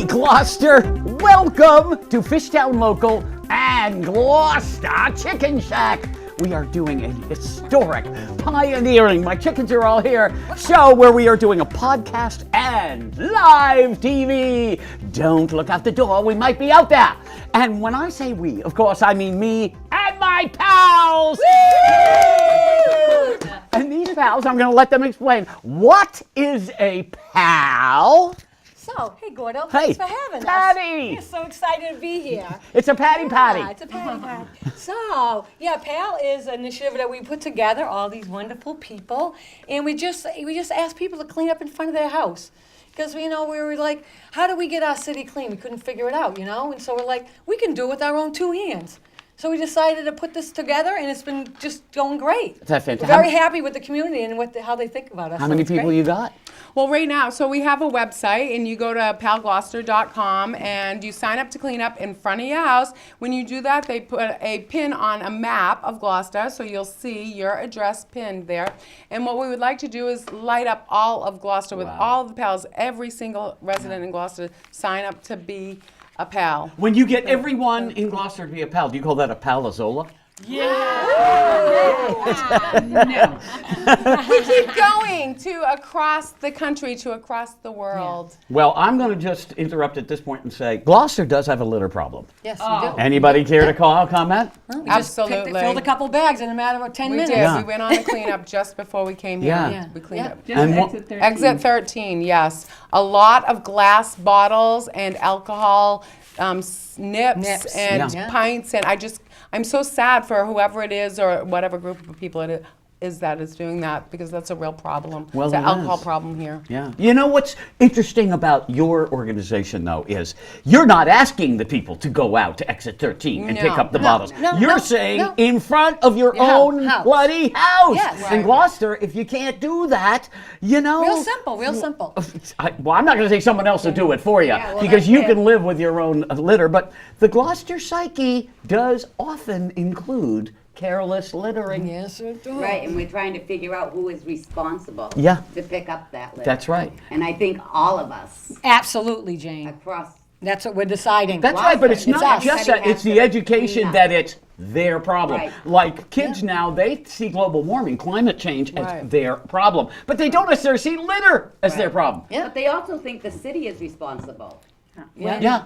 Hey, Gloucester! Welcome to Fishtown Local and Gloucester Chicken Shack. We are doing a historic, pioneering, my chickens are all here, show where we are doing a podcast and live TV. Don't look out the door, we might be out there. And when I say we, of course, I mean me and my pals. And these pals, I'm going to let them explain. What is a pal? So, hey Gordo, Hey, thanks for having us. Patty. We're so excited to be here. It's a patty. It's a patty. So, yeah, PAL is an initiative that we put together, all these wonderful people, and we just asked people to clean up in front of their house. Because, we were like, how do we get our city clean? We couldn't figure it out, And so we're like, we can do it with our own two hands. So we decided to put this together, and it's been just going great. That's fantastic. We're very happy with the community and how they think about us. How so many it's people great. you got? Well, right now, so we have a website, and you go to palgloucester.com, and you sign up to clean up in front of your house. When you do that, they put a pin on a map of Gloucester, so you'll see your address pinned there. And what we would like to do is light up all of Gloucester with all the pals. Every single resident in Gloucester sign up to be a pal. When you get everyone in Gloucester to be a pal, do you call that a palazola? No. We keep going to across the country, to across the world. Well, I'm going to just interrupt at this point and say Gloucester does have a litter problem. Yes, we do. Anybody care to comment? We just Absolutely. filled a couple bags in a matter of 10 We minutes. did. Yeah. We went on a cleanup just before we came here. Yeah. We cleaned up. And Exit 13, yes. A lot of glass bottles and alcohol nips Nips. and Yeah. pints, and I'm so sad for whoever it is or whatever group of people it is that is doing that, because that's a real problem. Well, it's an it alcohol is. problem here. Yeah. You know what's interesting about your organization, though, is you're not asking the people to go out to exit 13 and pick No. up the bottles. No, You're no, saying no. in front of your Your own house. bloody house. Yes. In Right. Gloucester, if you can't do that, Real simple, real simple. Well, I'm not going to say someone else will do it for you, Yeah, well, because that's you it. can live with your own litter. But the Gloucester psyche does often include careless littering. Yes, it does. Right, and we're trying to figure out who is responsible Yeah. to pick up that litter. That's right. And I think all of us Absolutely, Jane. across, That's what we're deciding. That's right, but it's It's not us. just Everybody that. It's has the to education clean up. that it's their problem. Right. Like kids now, they see global warming, climate change as Right. their problem, but they don't necessarily see litter as their problem. Yeah. but they also think the city is responsible. Yeah. Yeah,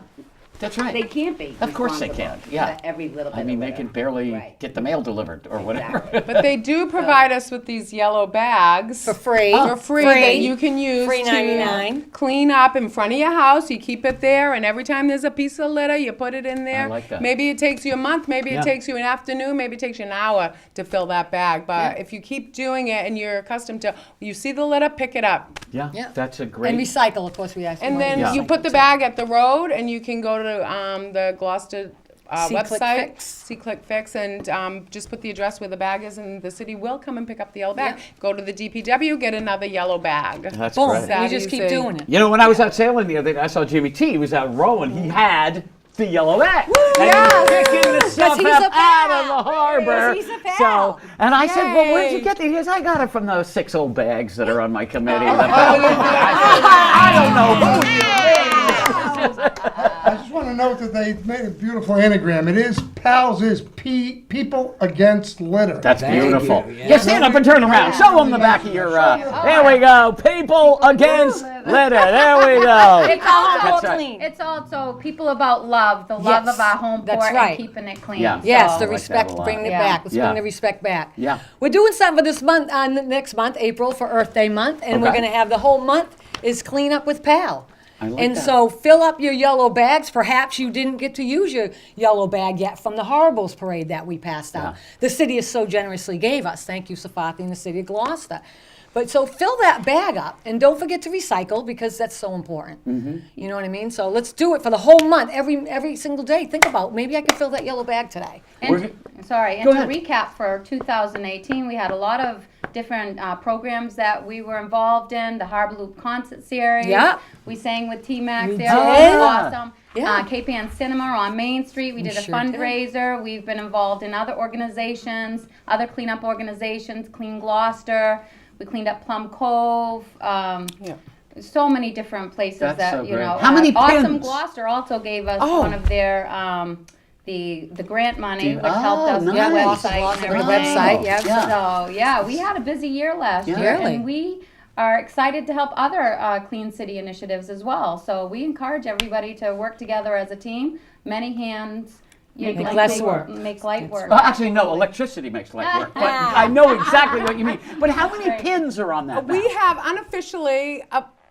that's right. They can't be. Of course they responsible can't, yeah. for every little bit I mean, of they litter. can barely Right. get the mail delivered or whatever. Exactly. But they do provide us with these yellow bags. For free. For free, that you can use Free to 99. clean up in front of your house. You keep it there, and every time there's a piece of litter, you put it in there. I like that. Maybe it takes you a month, maybe Yeah. it takes you an afternoon, maybe it takes you an hour to fill that bag. But if you keep doing it and you're accustomed to, you see the litter, pick it up. Yeah, Yeah. that's a And great. recycle, of course, we ask. And then Yeah. you put the bag at the road, and you can go to the Gloucester See Click website, Fix. See Click Fix, and just put the address where the bag is, and the city will come and pick up the yellow bag. Yeah. Go to the DPW, get another yellow bag. That's Boom. great. We just keep Easy. doing it. You know, when I was out sailing the other day, I saw Jimmy T. He was out rowing. He had the yellow bag. And he was picking the stuff he's up a out pal. of the harbor. Yes, he's a So, pal. and I said, well, where'd you Yay. get these? He goes, I got it from those 6 old bags that are on my committee. I don't know who you I just want to note that they made a beautiful anagram. It is PALS is people against litter. That's beautiful. Yeah, stand up and turn around. Show them the back of your. There we go. People against litter. There we go. It's also That's right. clean. It's also people about love, the love Yes, of our home that's port right. and keeping it clean. Yeah. Yes, So- the like respect, that a lot. bring it Yeah. back. Let's Yeah. bring the respect back. Yeah. We're doing something for this month, next month, April, for Earth Day month, and we're Okay. going to have the whole month is clean up with PAL. I like And that. so fill up your yellow bags. Perhaps you didn't get to use your yellow bag yet from the Horribles parade that we passed out. Yeah. The city has so generously gave us. Thank you, Safati, and the city of Gloucester. But so fill that bag up, and don't forget to recycle, because that's so important. Mm-hmm. You know what I mean? So let's do it for the whole month, every single day. Think about, maybe I can fill that yellow bag today. We're And, sorry, and Go to ahead. recap for 2018, we had a lot of different programs that we were involved in. The Harbor Loop Concert Series. Yeah. We sang with T-Max We there. It did. was awesome. Yeah. Cape Ann Cinema on Main Street. We did a sure did. fundraiser. We've been involved in other organizations, other cleanup organizations, Clean Gloucester. We cleaned up Plum Cove. so many different places That's that so you great. know. How many Awesome pins? Gloucester also gave us Oh. one of their the grant money, which helped us with nice. the Awesome website Gloucester, and the everything. website, yeah. So yeah, we had a busy year last year, Really? and we are excited to help other clean city initiatives as well. So we encourage everybody to work together as a team. Many hands Make less work. Make light work. Well, actually, no, electricity makes light work, but I know exactly what you mean. But how many Right. pins are on that We map? have unofficially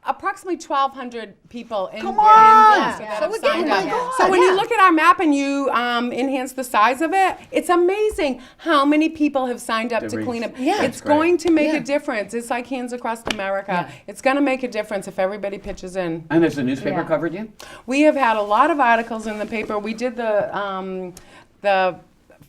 approximately 1,200 people in Come in on! Gloucester that So have we're signed getting up. there. So when Yeah. you look at our map and you enhance the size of it, it's amazing how many people have signed up to clean up. Yeah. It's That's great. going to make Yeah. a difference. It's like Hands Across America. Yeah. It's going to make a difference if everybody pitches in. And has the newspaper Yeah. covered you? We have had a lot of articles in the paper. We did the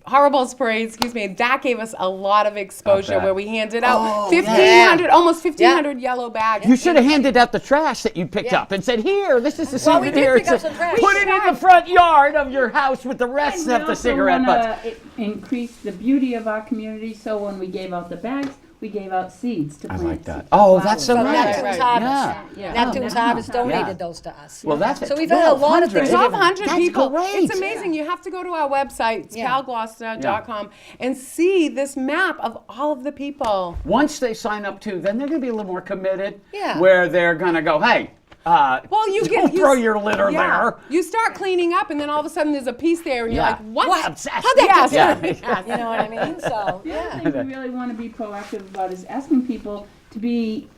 Horribles Parade, excuse me, that gave us a lot of exposure bet. where we handed out Oh, 1,500, almost 1,500 yellow bags. You should have handed out the trash that you picked Yeah. up and said, "Here, this is the Well, we did souvenir. pick up some trash. Put it in the front yard of your house with the rest of the cigarette butts." Increase the beauty of our community, so when we gave out the bags, we gave out seeds to I plant. like that. Oh, that's so From nice. Neptune's Right. Harvest. Yeah. Neptune's Harvest donated Yeah. those to us. Well, that's So we've had a lot of things. 1,200 That's people. great. It's amazing. You have to go to our website, it's Yeah. palgloucester.com, and see this map of all of the people. Once they sign up too, then they're going to be a little more committed. Yeah. Where they're going to go, "Hey, Well, you don't get throw your litter there." You start cleaning up, and then all of a sudden there's a piece there, and you're Yeah. like, "What? What? Obsessed. How'd that Yes. get Yeah. You know what I mean? So, The yeah. other thing we really want to be proactive about is asking people to be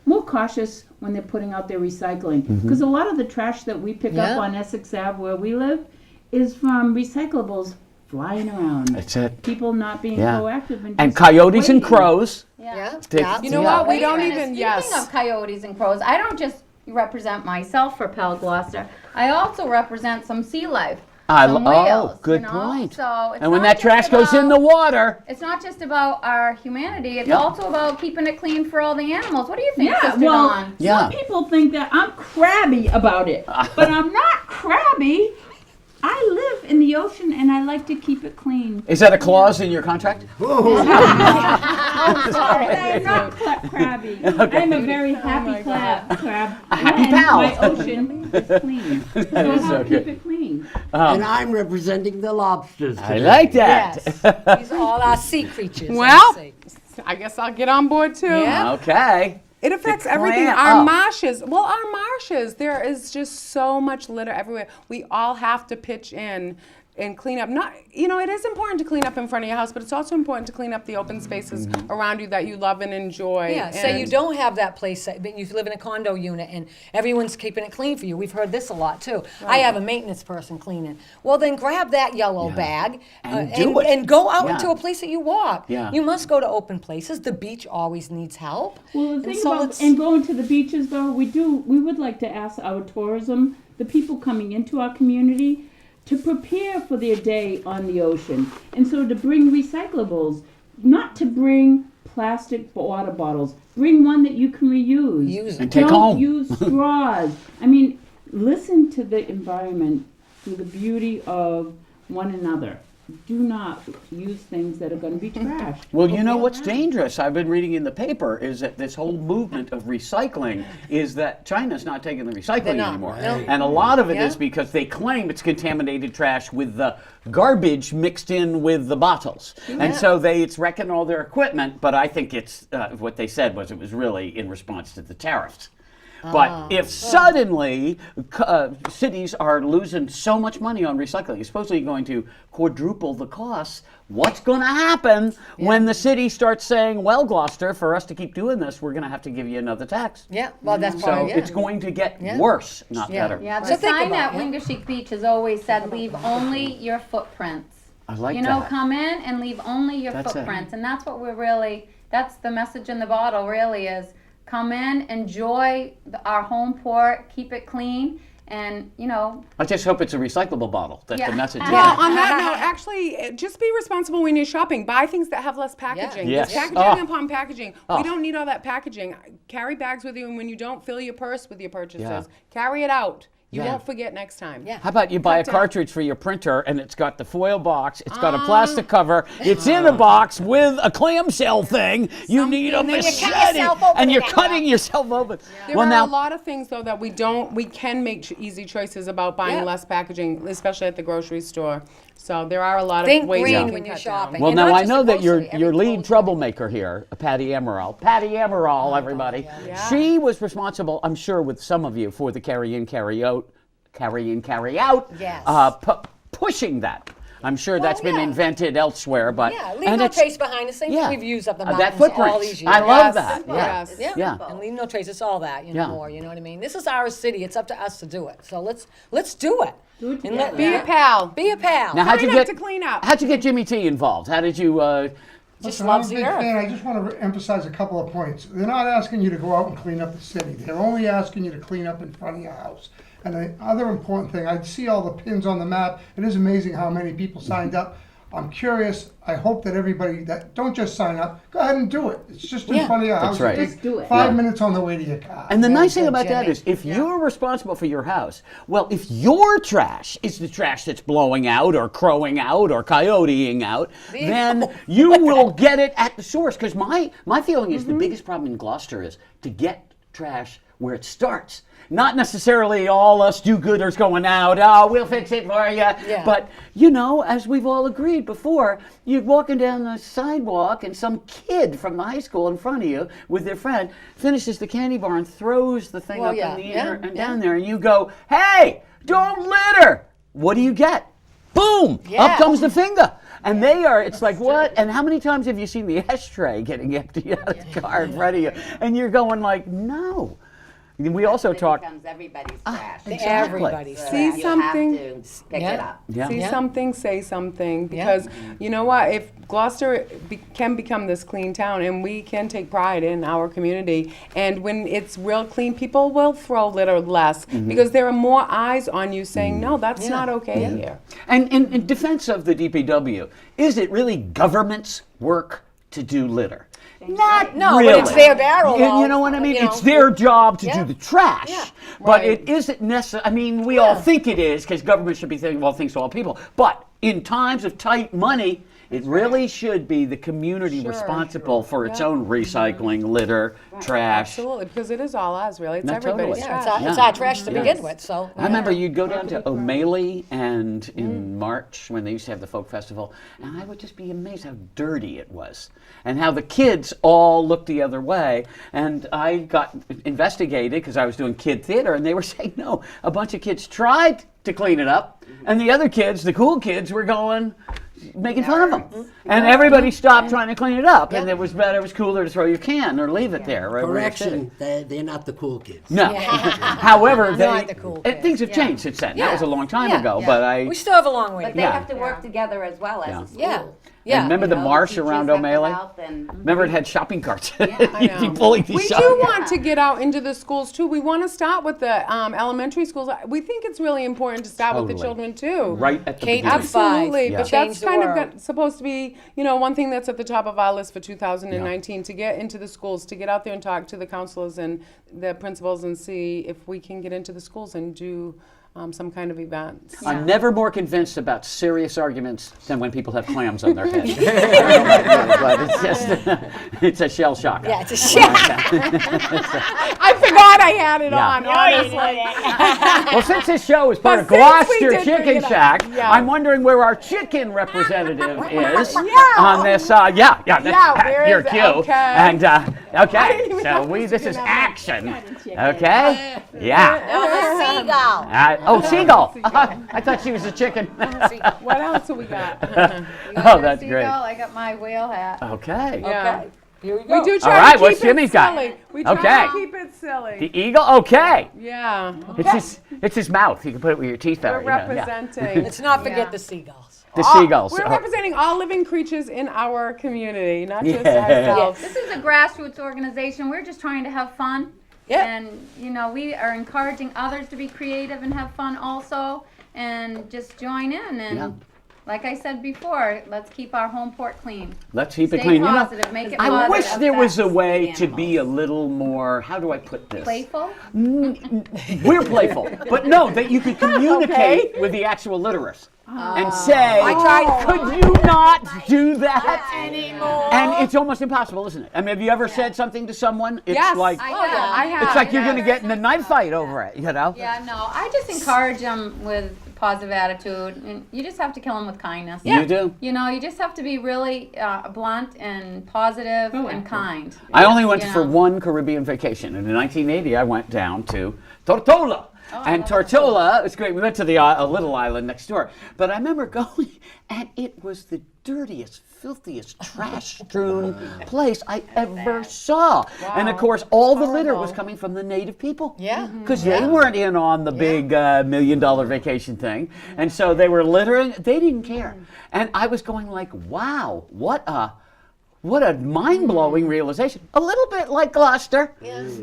more cautious when they're putting out their recycling. Because a lot of the trash that we pick Yeah. up on Essex Ave where we live is from recyclables flying around. That's it. People not being Yeah. proactive and And just coyotes and waiting. crows. Yeah. Take- Yeah. You know Yeah. what? We Wait a don't minute, even. Speaking Yes. of coyotes and crows, I don't just represent myself for Pal Gloucester. I also represent some sea life. Some whales, good you know? point. So it's And when not that just trash goes in about- the water, It's not just about our humanity, it's Yeah. also about keeping it clean for all the animals. What do you think, Yeah, Sister well, Dawn? Yeah. some people think that I'm crabby about it, but I'm not crabby. I live in the ocean and I like to keep it clean. is that a clause in your contract? I'm not crabby. I'm a very happy crab. A happy when pal. my ocean is clean. So I is have so to good. keep it clean. And I'm representing the lobsters I today. like that. Yes. These are all our sea creatures. Well, let's see. I guess I'll get on board too. Yeah. Okay. It affects The everything. clan- Our oh. marshes. Well, our marshes. There is just so much litter everywhere. We all have to pitch in and clean up. Not, it is important to clean up in front of your house, but it's also important to clean up the open spaces around you that you love and enjoy. Yeah, say you And- don't have that place, but you live in a condo unit and everyone's keeping it clean for you. We've heard this a lot too. I have a maintenance person cleaning. Well, then grab that yellow bag And do it. and go out Yeah. into a place that you walk. Yeah. You must go to open places. The beach always needs help. Well, the And thing so about let's- and going to the beaches, though, we would like to ask our tourism, the people coming into our community, to prepare for their day on the ocean, and so to bring recyclables, not to bring plastic water bottles. Bring one that you can reuse. Use it. And take Don't home. use straws. I mean, listen to the environment through the beauty of one another. Do not use things that are going to be trashed. Well, you know Okay? what's dangerous? I've been reading in the paper is that this whole movement of recycling is that China's not taking the recycling They're not. anymore. No. And a lot of it is Yeah. because they claim it's contaminated trash with the garbage mixed in with the bottles. And so it's wrecking all their equipment, but I think it's, what they said was it was really in response to the tariffs. But if suddenly cities are losing so much money on recycling, it's supposedly going to quadruple the costs, what's going to happen when the city starts saying, well, Gloucester, for us to keep doing this, we're going to have to give you another tax? Yeah, well, that's So part of it. it's going to get Yeah. worse, not Yeah. better. Yeah, the So think sign about at it. Wingashiek Beach has always said, leave only your footprints. I like You know, that. come in and leave only your That's it. footprints. And that's what that's the message in the bottle really is, come in, enjoy our home port, keep it clean, and, I just hope it's a recyclable bottle. That's Yeah. the message. Yeah. Well, on that note, actually, just be responsible when you're shopping. Buy things that have less packaging. Yes. It's packaging Oh. upon packaging. Oh. We don't need all that packaging. Carry bags with you, and when you don't, fill your purse with your purchases. Yeah. Carry it out. You Yeah. won't forget next time. Yeah. How about you buy a Cut down. cartridge for your printer and it's got the foil box, it's got a plastic cover, it's in a box with a clamshell thing. You need a then you cut machete yourself open and you're again. cutting yourself open. There are a lot of things though that we can make easy choices about buying Yeah. less packaging, especially at the grocery store. So there are a lot of Think ways green you can when you're cut down. shopping. Well, And now not I just know the that your grocery, every lead clothes- troublemaker here, Patty Emerald. Patty Emerald, everybody. She was responsible, I'm sure, with some of you for the carry in, carry out. Yes. Pushing that. I'm sure that's been yeah. invented elsewhere, but Yeah, leave and no it's- trace behind. The same yeah. thing we've used up the That mountains footprint. all these years. I love Yes. that. Yeah. Yes. Yeah. Yeah. And leave no trace. It's all that, Yeah. more. You know what I mean? This is our city. It's up to us to do it. So let's do it. Do it And let- Be a pal. Be a pal. Now, how'd you Clean up get to clean up. How'd you get Jimmy T involved? How did you? Just Listen, loves I'm a the big earth. fan. I just want to emphasize a couple of points. They're not asking you to go out and clean up the city. They're only asking you to clean up in front of your house. And the other important thing, I see all the pins on the map. It is amazing how many people signed up. I'm curious. I hope that everybody that don't just sign up, go ahead and do it. It's just in Yeah. front of your house. That's right. It takes Just do it. 5 minutes on the way to your car. And the nice thing good, about that Jimmy. is, if you're responsible for your house, well, if your trash is the trash that's blowing out or crowing out or coyoteing out, then you will get it at the source. Because my feeling is the biggest problem in Gloucester is to get trash where it starts. Not necessarily all us do-gooders going out, oh, we'll fix it for you. Yeah. But, you know, as we've all agreed before, you're walking down the sidewalk and some kid from the high school in front of you with their friend finishes the candy bar and throws the thing Well, up yeah, in the yeah, air and yeah. down there, and you go, hey, don't litter. What do you get? Boom! Yeah. Up comes the finger. And they are, it's like, what? And how many times have you seen the ashtray getting emptied out of the car in front of you? And you're going like, no. We also It talked. becomes everybody's trash. Exactly. Everybody's So See you something? have to pick Yeah. it up. Yeah. See Yeah. something, say something, because you know what? If Gloucester can become this clean town, and we can take pride in our community, and when it's real clean, people will throw litter less because there are more eyes on you saying, no, that's not okay here. And in defense of the DPW, is it really government's work to do litter? Not No, really. but it's their barrel, You though. know what I mean? You know. It's their job to Yeah. do the trash. Yeah. But Right. it isn't necessary. I mean, we all think it is because government should be thinking, well, things to all people. But in times of tight money, it really should be the community Sure. responsible for its own recycling, litter, trash. Absolutely, because it is all us, really. It's No, everybody's totally. Yeah, trash. it's Yeah. our trash to begin with. So I remember you'd go down to O'Malley and in March when they used to have the folk festival, and I would just be amazed how dirty it was and how the kids all looked the other way. And I got investigated because I was doing kid theater, and they were saying, no, a bunch of kids tried to clean it up, and the other kids, the cool kids, were going, making fun of them. And everybody stopped trying to clean it up, and it was better, it was cooler to throw your can or leave it there. Right where you're sitting. Correction, they're not the cool kids. No. However, Not the cool kids. things have changed since then. That Yeah. was a long time Yeah. ago, Yeah. but I we still have a long way to But go. they Yeah. have to work together as well as Yeah. a school. Yeah. And Yeah. remember You the know, marsh teachers around have to O'Malley? help and- Remember it had shopping carts. I You'd be know. pulling these We do shopping want to get out into the schools too. We want to start with the elementary schools. We think it's really important to start with the Totally. children too. right at the K beginning. through five. Absolutely, Yeah. but Change that's the kind world. of supposed to be, one thing that's at the top of our list for 2019 to get into the schools, to get out there and talk to the counselors and the principals and see if we can get into the schools and do some kind of events. I'm never more convinced about serious arguments than when people have clams on their head. But it's just, it's a shell shock. Yeah, it's a shit. I forgot I had it Yeah. on, honestly. Well, since this show is part But of since we Gloucester did bring Chicken it up, Shack, yeah. I'm wondering where our chicken representative is Yeah. on this. Yeah, that's where your is it? cue. Okay. And okay, didn't even so know this is chicken action. chicken. Okay, yeah. Seagull. Seagull. I thought she was a chicken. What else have we got? Oh, that's great. Seagull, I got my whale hat. Okay. Yeah. Here we go. We do All try right, to what's keep Jimmy's it got? silly. We try Okay. to keep it silly. The eagle. Okay. Yeah. It's his mouth. You can put it with your teeth We're out. you know, yeah. representing. Let's not forget Yeah. the seagulls. The seagulls. We're Oh. representing all living creatures in our community, not just Yeah. ourselves. This is a grassroots organization. We're just trying to have fun. Yeah. And, we are encouraging others to be creative and have fun also. And just join in. And Yeah. like I said before, let's keep our home port clean. Let's keep it Stay clean. positive, make it I positive. wish there was a affects way the to be a little more, how do I put this? Playful? We're playful, but no, that you could communicate with the actual litterers and say, could you not do that anymore? And it's almost impossible, isn't it? I mean, have you ever said something to someone? It's Yes. like, I have. it's like you're going to get in a knife fight over it, you know? Yeah, no, I just encourage them with positive attitude, and you just have to kill them with kindness. You do? You know, you just have to be really blunt and positive and kind. I only went You for know. one Caribbean vacation. And in 1980, I went down to Tortola. And Tortola, it's great. We went to the a little island next door. But I remember going, and it was the dirtiest, filthiest, trash-strewn place I ever saw. And of course, all the litter was coming from the native people. Yeah. Because they weren't in on the big $1 million vacation thing. And so they were littering. They didn't care. And I was going like, wow, what a mind-blowing realization. A little bit like Gloucester.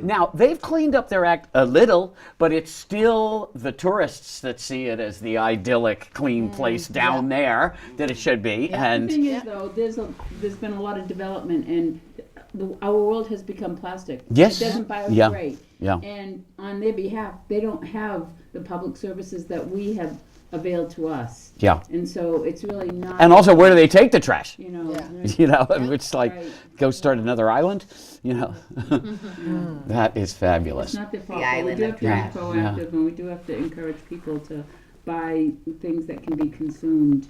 Now, they've cleaned up their act a little, but it's still the tourists that see it as the idyllic, clean place down there that it should be. And the thing is, though, there's been a lot of development, and our world has become plastic. Yes. It doesn't Yeah. biodegrade. Yeah. And on their behalf, they don't have the public services that we have availed to us. Yeah. And so it's really not. And also, where do they take the trash? you know. You know, it's like, Right. go start another island, you know. That is fabulous. It's not their fault, The but we island do of have to trash. be proactive, and we do have to encourage people to buy things that can be consumed.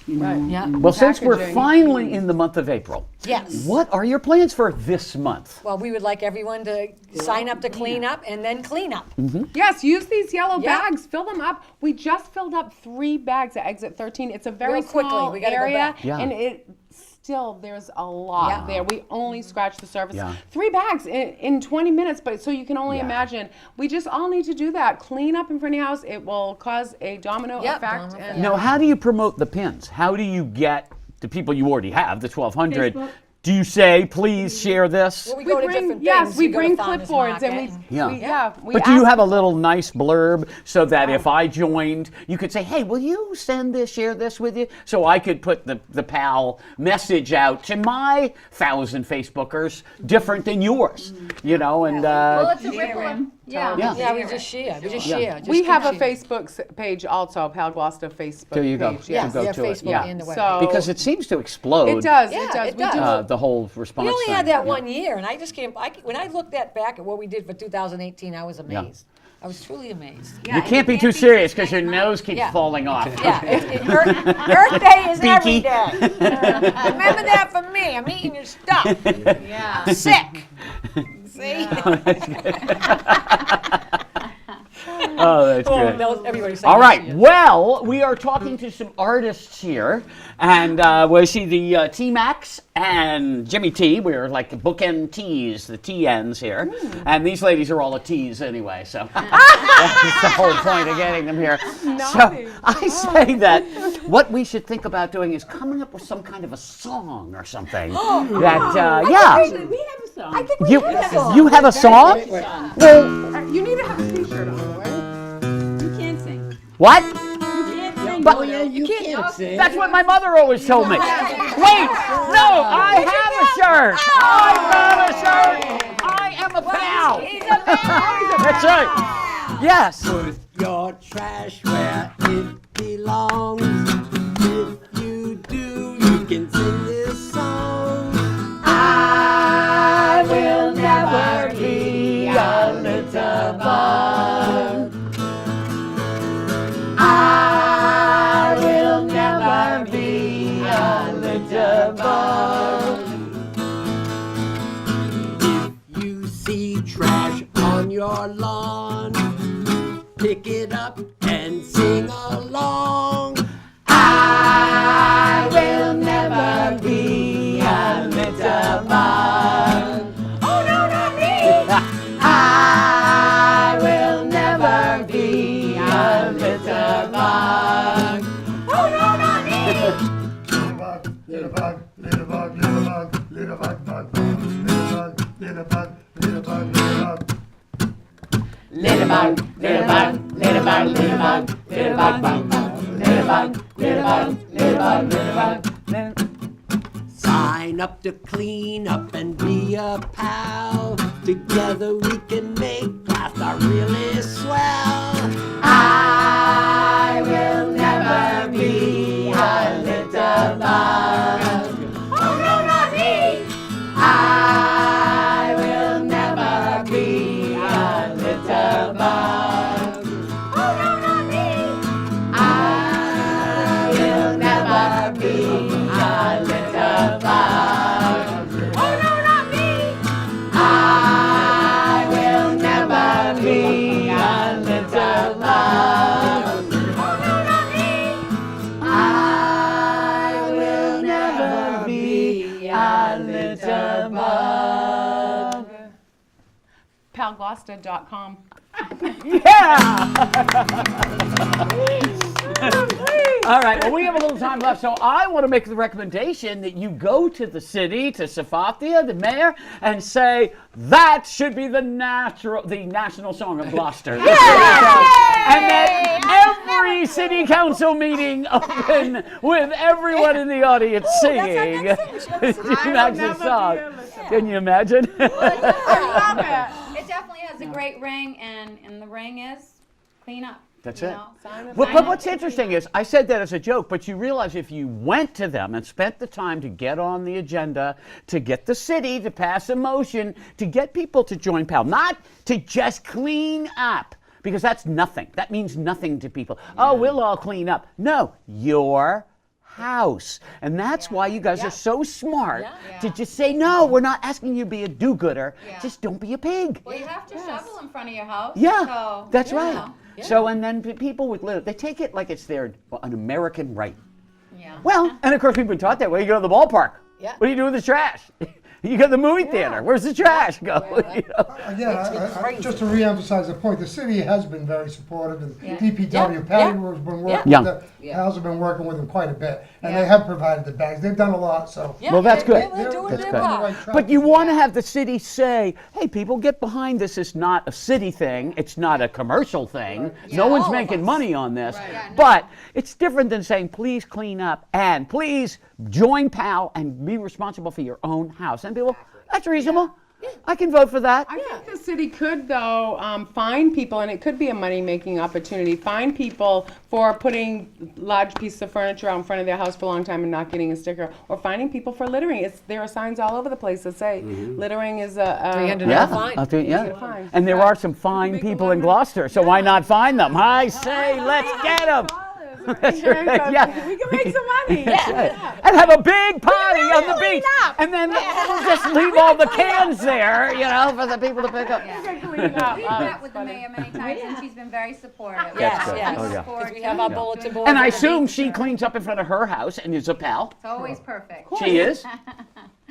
You know, Right, yeah. and- Well, since we're Packaging. finally in the month of April, Yes. what are your plans for this month? Well, we would like everyone to sign up to clean up and then clean up. Yes, use these yellow Yeah. bags. Fill them up. We just filled up 3 bags at exit 13. It's a very Real quickly, small we gotta go area, back. Yeah. and it still there's a lot Yeah. there. We only scratched the surface. Yeah. 3 bags in 20 minutes, but so you can only Yeah. imagine. We just all need to do that. Clean up in front of your house. It will cause a domino Yep, effect. domino And Now, how do you promote the pins? How do you get the people you already have, the 1,200? Facebook. Do you say, please share this? Well, we we go to bring different yes, things. we go to bring farmers clipboards and market. we But do you ask- have a little nice blurb so that if I joined, you could say, hey, will you send this, share this with you? So I could put the PAL message out to my 1,000 Facebookers, different than yours, you know, and Well, it's a Share ripple. it. Yeah. Yeah. Yeah, we just share. We just Yeah. share. Just we keep have a sharing. Facebook page also, Pal Gloucester Facebook there you go. page. Yeah, Yes. go yeah, to it. Facebook Yeah. and the web. So Because it seems to explode. it does. Yeah, it does. it We does. do. The whole response We only thing. had that Yeah. one year, and I just can't. When I looked back at what we did for 2018, I was amazed. I was truly amazed. You can't be too serious because your nose keeps Yeah. falling off. Yeah, Earth Day is every Beaky. day. Remember that for me. I'm eating your stuff. Yeah. I'm sick. See? Oh, that's Oh, good. that was- everybody saying All that right. to you. Well, we are talking to some artists here, and we see the T-Max and Jimmy T. We're like bookend T's, the TNs here, and these ladies are all the T's anyway. So that's the whole point of getting them here. Naughty. So I say that what we should think about doing is coming up with some kind of a song or something. That yeah. Actually, we have a song. I think we You have a song. you have a song? Well, You need to have a T-shirt on, right? You can't sing. what? You can't sing. But- Oh, yeah, you can't sing. That's what my mother always told me. Wait, no, I have a shirt. I got a shirt. I am a pal. That's right. Yes. Put your trash where it belongs. If you do, you can sing this song. I will never be a litter bug. I will never be a litter bug. If you see trash on your lawn, pick it up and sing along. I will never be a litter bug. Oh no, not me! I will never be a litter bug. Oh no, not me! Little bug, little bug, little bug, little bug, bug, bug, little bug, little bug, little bug, little bug. Little bug, little bug, little bug, little bug, little bug, bug, bug, little bug, little bug, Sign up to clean up and be a pal. Together we can make Gloucester really swell. I will never be a little bug. Oh no, not me! I will never be a little bug. Oh no, not me! I will never be a little bug. Oh no, not me! I will never be a little bug. Oh no, not me! I will never be a little bug. PalGloucester.com. All right, well, we have a little time left, so I want to make the recommendation that you go to the city, to Safathia, the mayor, and say, that should be the national song of Gloucester. And then every city council meeting open with everyone in the audience singing that's the song. Can you imagine? It definitely has a great ring, and the ring is clean up. That's you it. know? But what's interesting is, I said that as a joke, but you realize if you went to them and spent the time to get on the agenda, to get the city to pass a motion, to get people to join PAL, not to just clean up, because that's nothing. That means nothing to people. Oh, we'll all clean up. No, your house. And that's why you guys are so smart to just say, no, we're not asking you to be a do-gooder. Just don't be a pig. Well, you have to shovel in front of your house. Yeah, so, that's you right. know. So, and then people would live, they take it like it's an American right. Yeah. Well, and of course we've been taught that way. You go to the ballpark. Yeah. What do you do with the trash? You go to the movie theater. Where's the trash go? You know? Again, just to reemphasize the point, the city has been very supportive, and Yeah. DPW, Patty has been working Yeah. with them, Pals have been working with them quite a bit, and they have provided the bags. They've done a lot, so. Yeah, Well, that's good. They're doing That's their good. part. But you want to have the city say, hey, people, get behind this. It's not a city thing. It's not a commercial thing. No one's all of making us. money on this. But it's different than saying, please clean up and please join PAL and be responsible for your own house. And people, that's reasonable. I can vote for that. I think the city could, though, fine people, and it could be a money-making opportunity, fine people for putting large pieces of furniture out in front of their house for a long time and not getting a sticker, or finding people for littering. There are signs all over the place that say littering is a $300 Yeah, fine. I'll do it, yeah. fine. And there are some fine Make a people lot in of- Gloucester, so why not find them? I say, let's get them. That's right, yeah. We can make some money. And have a big party on the beach. And then we'll just leave all the cans there, for the people to pick up. Clean up. We've met with the mayor many times, and she's been very supportive. That's good. yes. Oh, yeah. Because we have our bulletin board. And I on the assume beach. she cleans up in front of her house and is a pal. It's always perfect. She is?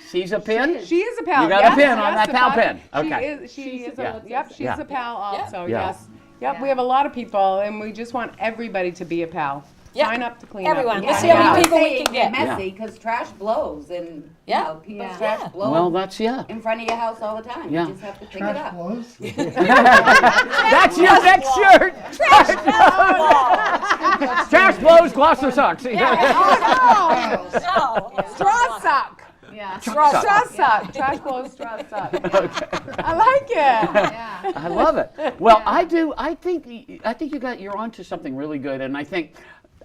She's a pin? She is a pal. You got a yes, pin on yes, that the pal pal- pin. Okay. She is Yeah. she's Yeah. a pal also, Yeah. yes. Yep, we have a lot of people, and we just want everybody to be a pal. Yeah. Sign up to clean Everyone. up. Let's see Yeah. how many people we Say can it's get. messy because trash blows and Yeah. people's Yeah. trash blows Well, that's, yeah. in front of your house all the time. Yeah. You just have to pick it Trash up. blows. That's your next shirt. Trash blows, Gloucester sucks. No. Straw suck. Yeah. Straw suck. Trash blows, straw suck. I like it. Yeah. I love it. Well, I do. I think you're onto something really good, and I think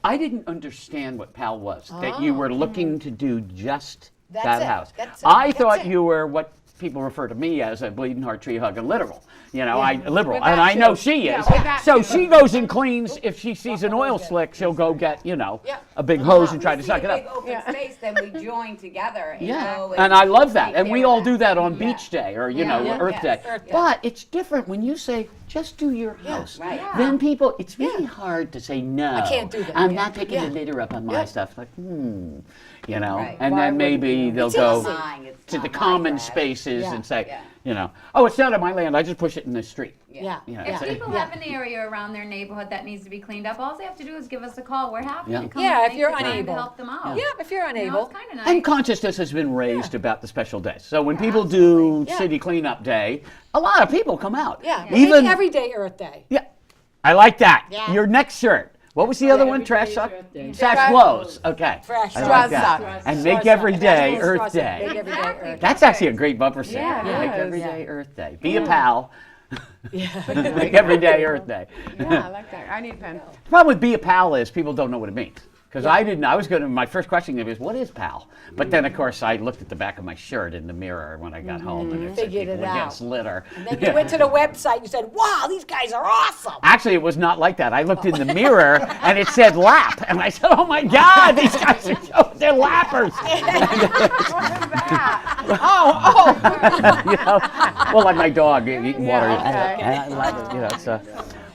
I didn't understand what PAL was. That you were looking to do just That's that it. house. That's it. I That's thought it. you were what people refer to me as a bleeding heart, tree hug, and literal. Liberal, With and that I know too. she Yeah, is. with that So too. she goes and cleans. If she sees an oil slick, she'll go get a big hose and try to See suck a it big up. open space, then we join together and Yeah, go and I love that, take and we care of all do that on Yeah. Beach Day or Yeah. Earth Yes. Day. Earth Day. But it's different when you say just do your house. right. Yeah. Then people, it's really hard to say no. I can't do that. I'm Yeah. not taking the litter up on my stuff. Like, Right. and Why then maybe wouldn't you? they'll It's go easy. Mine, it's to not the my common trash. spaces Yeah. and say, Yeah. oh, it's not on my land. I just push it in the street. Yeah. If people have an area around their neighborhood that needs to be cleaned up, all they have to do is give us a call. We're happy Yeah. to come Yeah, and if you're take the time unable. to help them out. Yeah, if you're You know, unable. it's kind of nice. And consciousness has been raised about the special days. So when people do Yeah. City Cleanup Day, a lot of people come out. Yeah. Even Make every day Earth Day. Yeah, I like that. Yeah. Your next shirt. What was the other one? Every Trash day is suck? Earth Day. Trash blows. Okay. Trash I suck. like Straws that. suck. And make every day And Earth straws suck. Day. Make every day Earth Day. That's actually a great bumper sticker. Yeah, it Make is. every Yeah. day Earth Day. Be a pal. Make every day Earth Day. Yeah, I like that. I need a pen. The problem with be a pal is people don't know what it means. Because I didn't, I was going to, my first question was, what is pal? But then, of course, I looked at the back of my shirt in the mirror when I got home and it said Figured people it out. against litter. And then you went to the website and you said, wow, these guys are awesome. Actually, it was not like that. I looked in the mirror and it said lap. And I said, oh my God, these guys are they're lappers. You know? Well, like my dog eating water. okay. I love it, you know, so.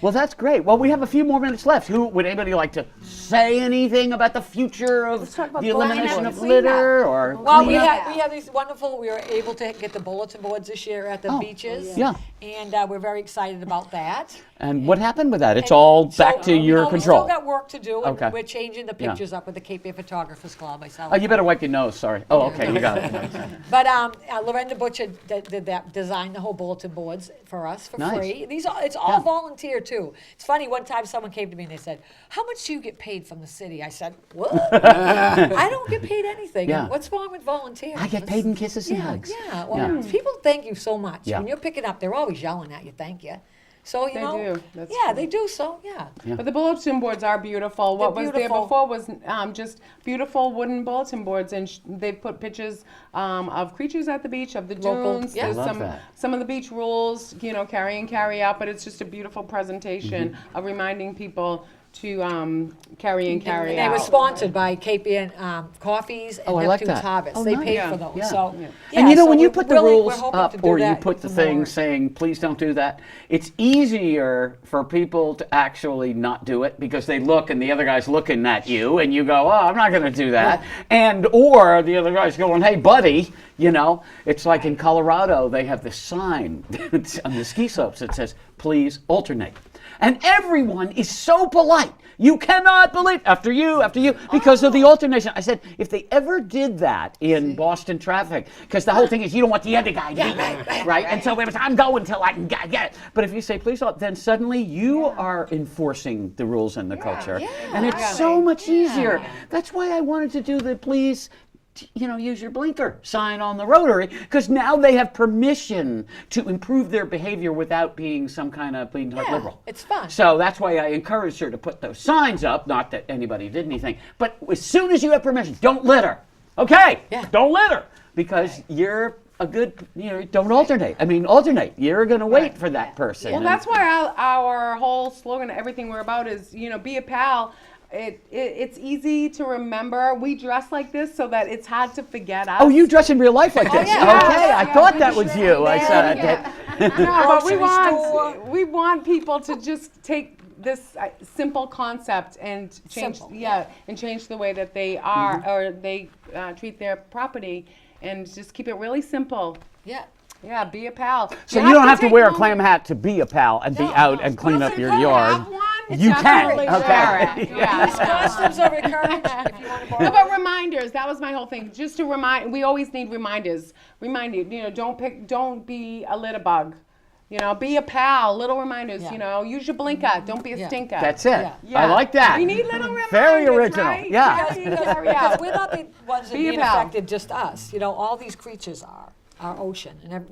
Well, that's great. Well, we have a few more minutes left. Would anybody like to say anything about the future of talk about the elimination of cleanup. litter or Well, we cleanup? have these wonderful, we were able to get the bulletin boards this year at the beaches. yeah. And we're very excited about that. And what happened with that? It's all back to your We control. still got work to do, and Okay. we're changing the Yeah. pictures up with the Cape Air Photographers Club. I saw Oh, you better wipe your nose, sorry. Oh, okay, you got it. But Lorenda Butcher did that, designed the whole bulletin boards for us for Nice. free. It's all volunteer too. It's funny. One time, someone came to me and they said, "How much do you get paid from the city?" I said, "What? I don't get paid anything. Yeah. What's wrong with volunteering?" I get paid in kisses and Yeah, hugs. yeah. Well, people thank you so much. Yeah. When you're picking up, they're always yelling at you, "Thank you." So you They know, do. That's yeah, true. they do. So yeah. But the bulletin boards are beautiful. What They're was there beautiful. before was just beautiful wooden bulletin boards, and they put pictures of creatures at the beach, of the Local, dunes. yeah. There's I love that. some of the beach rules, carry in, carry out. But it's just a beautiful presentation Mm-hmm. of reminding people to carry in, carry And they out. were sponsored by Cape Ann Coffees and Oh, I like Neptune's that. Harvest. Oh, they nice. paid Yeah. for those. Yeah. So, Yeah. And you know, so when you we're put the really- we're rules hoping up to do or you that put the more. thing saying, please don't do that, it's easier for people to actually not do it because they look and the other guy's looking at you and you go, oh, I'm not going to do that. And, or the other guy's going, hey, buddy, it's like in Colorado, they have this sign on the ski slopes that says, please alternate. And everyone is so polite. You cannot believe, after you, because of the alternation. I said, if they ever did that in Boston traffic, because the whole thing is you don't want the other guy to beat, right? And so it was, I'm going till I can get it. But if you say, please, then suddenly you are enforcing the rules and the culture. And it's so much easier. That's why I wanted to do the please, use your blinker sign on the rotary, because now they have permission to improve their behavior without being some kind of bleeding heart liberal. it's fun. So that's why I encouraged her to put those signs up, not that anybody did anything, but as soon as you have permission, don't litter. Okay, don't litter, because you're a good, don't alternate. Alternate. You're going to wait for that person. Well, that's why our whole slogan, everything we're about is, be a pal. It's easy to remember. We dress like this so that it's hard to forget us. Oh, you dress in real life like this? yeah. Okay, I Yeah, thought we that was should. you. I said. No, but Grocery store. we want people to just take this simple concept and change, Simple. and change the way that they are or they treat their property, and just keep it really simple. Yeah. Yeah, be a pal. So you don't have to take wear a home- clam hat to be a pal and be out and clean Well, up if your you yard. have one, You can. definitely Okay. wear it. Yeah. Costumes are encouraged if you want to How borrow. about reminders? That was my whole thing. Just to remind, we always need reminders. Remind you, don't be a litter bug. Be a pal. Little reminders. Yeah. Use your blinker. Don't be a Yeah. stinker. That's it. Yeah. I like that. We need little reminders. Very original. Right? Yeah. Because we're not the ones that Be a being pal. affected, just us. All these creatures are our ocean, and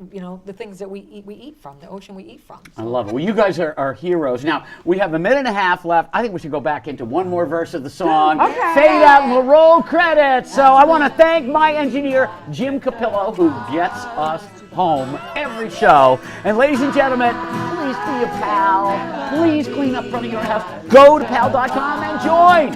the things that we eat from, the ocean we eat from. I love it. Well, you guys are heroes. Now, we have a minute and a half left. I think we should go back into one more verse of the song. Okay. Fade out and we'll roll credits. So I want to thank my engineer, Jim Capillo, who gets us home every show. And ladies and gentlemen, please be a pal. Please clean up front of your house. Go to pal.com and join.